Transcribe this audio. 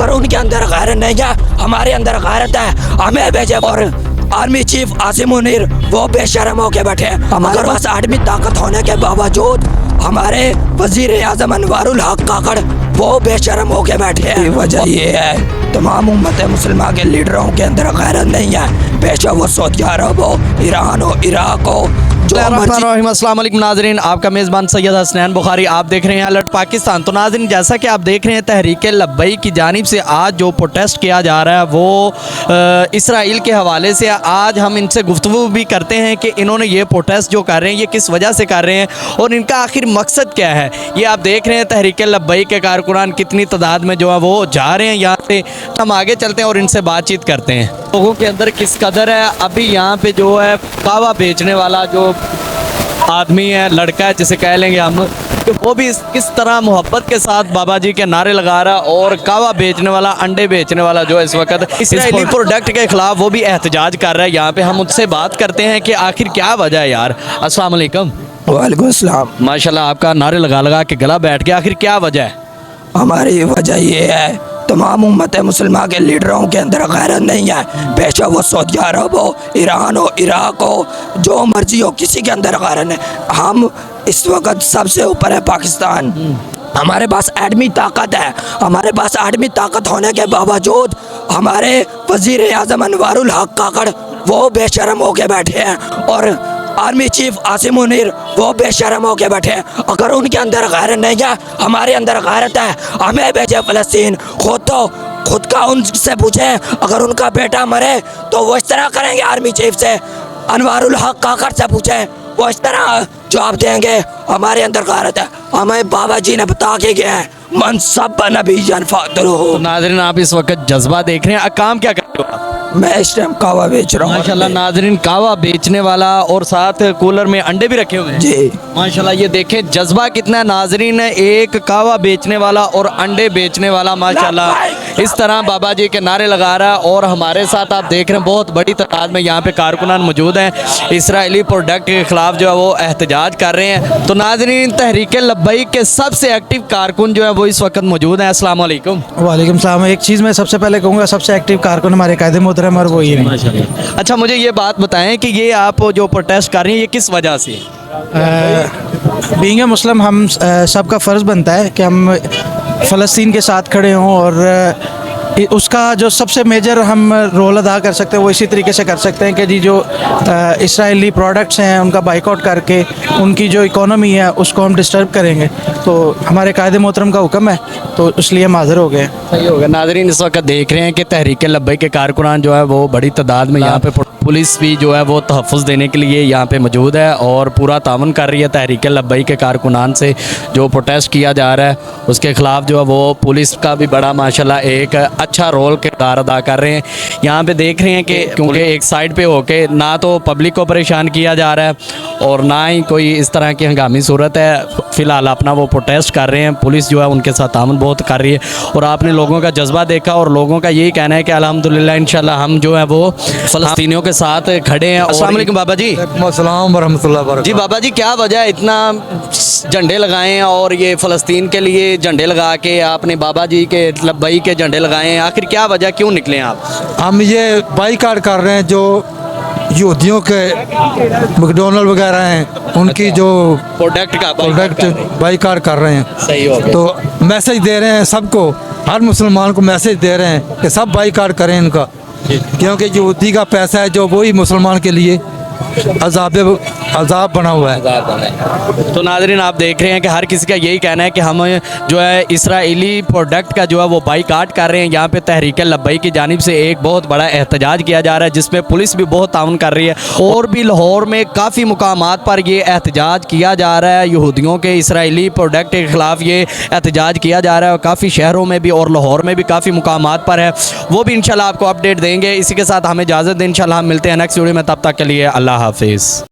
اگر ان کے اندر غیرت نہیں ہے ہمارے اندر غیرت ہے ہمیں بھیجے. اور آرمی چیف عاصم منیر وہ بے شرم ہو کے بیٹھے. ہمارے پاس آدمی طاقت ہونے کے باوجود ہمارے وزیر اعظم انوار الحق کاکڑ وہ بے شرم ہو کے بیٹھے ہیں. وجہ یہ ہے تمام امت مسلمہ کے لیڈروں کے اندر غیرت نہیں ہے. بے شک وہ سعودی عرب ہو، ایران ہو، عراق ہو، السلام علیکم ناظرین، آپ کا میزبان سید حسنین بخاری، آپ دیکھ رہے ہیں الرٹ پاکستان. تو ناظرین جیسا کہ آپ دیکھ رہے ہیں تحریک لبیک کی جانب سے آج جو پروٹیسٹ کیا جا رہا ہے وہ اسرائیل کے حوالے سے. آج ہم ان سے گفتگو بھی کرتے ہیں کہ انہوں نے یہ پروٹیسٹ جو کر رہے ہیں یہ کس وجہ سے کر رہے ہیں اور ان کا آخر مقصد کیا ہے. یہ آپ دیکھ رہے ہیں تحریک لبیک کے کارکنان کتنی تعداد میں جو ہے وہ جا رہے ہیں یہاں سے. ہم آگے چلتے ہیں اور ان سے بات چیت کرتے ہیں لوگوں کے اندر کس قدر ہے. ابھی یہاں پہ جو ہے کہوہ بیچنے والا جو آدمی ہے، لڑکا ہے جسے کہہ لیں گے ہم، کہ وہ بھی کس طرح محبت کے ساتھ بابا جی کے نعرے لگا رہا ہے. اور کہوہ بیچنے والا، انڈے بیچنے والا جو اس وقت اسرائیلی پروڈکٹ کے خلاف وہ بھی احتجاج کر رہا ہے. یہاں پہ ہم ان سے بات کرتے ہیں کہ آخر کیا وجہ ہے یار. السلام علیکم. وعلیکم السلام. ماشاءاللہ آپ کا نعرے لگا لگا کے گلا بیٹھ گیا، آخر کیا وجہ ہے؟ ہماری وجہ یہ ہے تمام امت مسلمہ کے لیڈروں کے اندر غیرت نہیں ہے. بے شک وہ سعودی عرب ہو، ایران ہو، عراق ہو، جو مرضی ہو، کسی کے اندر غیرت نہیں. ہم اس وقت سب سے اوپر ہے پاکستان. ہمارے پاس ایٹمی طاقت ہے. ہمارے پاس ایٹمی طاقت ہونے کے باوجود ہمارے وزیر اعظم انوار الحق کاکڑ وہ بے شرم ہو کے بیٹھے ہیں. اور آرمی چیف عاصم منیر وہ بے شرم ہو کے بیٹھے ہیں. اگر ان کے اندر غیرت نہیں ہے ہمارے اندر غیرت ہے. ہمیں بھیجے فلسطین. خود کا ان سے پوچھیں اگر ان کا بیٹا مرے تو وہ اس طرح کریں گے. آرمی چیف سے، انوار الحق کاکڑ سے پوچھیں وہ اس طرح جواب دیں گے. ہمارے اندر غیرت ہے. ہمیں بابا جی نے بتا کے گیا ہے من سب نبی فاترہ. ناظرین آپ اس وقت جذبہ دیکھ رہے ہیں. کام کیا کرتے ہو؟ میں اس ٹائم کہوہ بیچ رہا ہوں. ماشاءاللہ ناظرین کہوہ بیچنے والا اور ساتھ کولر میں انڈے بھی رکھے ہوئے ہیں. جی ماشاءاللہ یہ دیکھیں جذبہ کتنا ہے ناظرین. ایک کہوہ بیچنے والا اور انڈے بیچنے والا ماشاءاللہ اس طرح بابا جی کے نعرے لگا رہا ہے. اور ہمارے ساتھ آپ دیکھ رہے ہیں بہت بڑی تعداد میں یہاں پہ کارکنان موجود ہیں. اسرائیلی پروڈکٹ کے خلاف جو ہے وہ احتجاج کر رہے ہیں. تو ناظرین تحریک لبیک کے سب سے ایکٹیو کارکن جو ہے وہ اس وقت موجود ہیں. السلام علیکم. وعلیکم السلام. ایک چیز میں سب سے پہلے کہوں گا سب سے ایکٹیو کارکن ہمارے قائد محترم اور وہی ہیں. اچھا مجھے یہ بات بتائیں کہ یہ آپ جو پروٹیسٹ کر رہے ہیں یہ کس وجہ سے؟ بینگ اے مسلم ہم سب کا فرض بنتا ہے کہ ہم فلسطین کے ساتھ کھڑے ہوں اور اس کا جو سب سے میجر ہم رول ادا کر سکتے ہیں وہ اسی طریقے سے کر سکتے ہیں کہ جی جو اسرائیلی پروڈکٹس ہیں ان کا بائیک آؤٹ کر کے ان کی جو اکانومی ہے اس کو ہم ڈسٹرب کریں گے. تو ہمارے قائد محترم کا حکم ہے تو اس لیے ہم حاضر ہو گئے. صحیح ہوگا. ناظرین اس وقت دیکھ رہے ہیں کہ تحریک لبیک کے کارکنان جو ہے وہ بڑی تعداد میں یہاں پہ پولیس بھی جو ہے وہ تحفظ دینے کے لیے یہاں پہ موجود ہے اور پورا تعاون کر رہی ہے. تحریک لبیک کے کارکنان سے جو پروٹیسٹ کیا جا رہا ہے اس کے خلاف جو ہے وہ پولیس کا بھی بڑا ماشاءاللہ ایک اچھا رول کردار ادا کر رہے ہیں. یہاں پہ دیکھ رہے ہیں کہ کیونکہ ایک سائڈ پہ ہو کے نہ تو پبلک کو پریشان کیا جا رہا ہے اور نہ ہی کوئی اس طرح کی ہنگامی صورت ہے. فی الحال اپنا وہ پروٹیسٹ کر رہے ہیں. پولیس جو ہے ان کے ساتھ تعاون بہت کر رہی ہے اور آپ نے لوگوں کا جذبہ دیکھا اور لوگوں کا یہی کہنا ہے کہ الحمدللہ انشاءاللہ ہم جو ہے وہ فلسطینیوں کے ساتھ کھڑے ہیں. السلام علیکم بابا جی. السلام ورحمۃ اللہ وبرکاتہ. جی بابا جی کیا وجہ ہے اتنا جھنڈے لگائے اور یہ فلسطین کے لیے جھنڈے لگا کے آپ نے بابا جی کے لبیک کے جھنڈے لگائے ہیں؟ آخر کیا وجہ کیوں نکلے ہیں آپ؟ ہم یہ بائیکاٹ کر رہے ہیں جو یہودیوں کے میکڈونلڈ وغیرہ ہیں ان کی جو پروڈکٹ بائیکاٹ کر رہے ہیں. صحیح ہو گیا. تو میسج دے رہے ہیں سب کو، ہر مسلمان کو میسج دے رہے ہیں کہ سب بائیکاٹ کریں ان کا، کیونکہ یہودی کا پیسہ ہے جو وہی مسلمان کے لیے عذاب بنا ہوا ہے. تو ناظرین آپ دیکھ رہے ہیں کہ ہر کسی کا یہی کہنا ہے کہ ہم جو ہے اسرائیلی پروڈکٹ کا جو ہے وہ بائیکاٹ کر رہے ہیں. یہاں پہ تحریک لبیک کی جانب سے ایک بہت بڑا احتجاج کیا جا رہا ہے جس میں پولیس بھی بہت تعاون کر رہی ہے اور بھی لاہور میں کافی مقامات پر یہ احتجاج کیا جا رہا ہے. یہودیوں کے اسرائیلی پروڈکٹ کے خلاف یہ احتجاج کیا جا رہا ہے اور کافی شہروں میں بھی اور لاہور میں بھی کافی مقامات پر ہے. وہ بھی انشاءاللہ آپ کو اپڈیٹ دیں گے. اسی کے ساتھ ہمیں اجازت دیں. انشاءاللہ ہم ملتے ہیں نیکسٹ ویڈیو میں. تب تک کے لیے اللہ حافظ.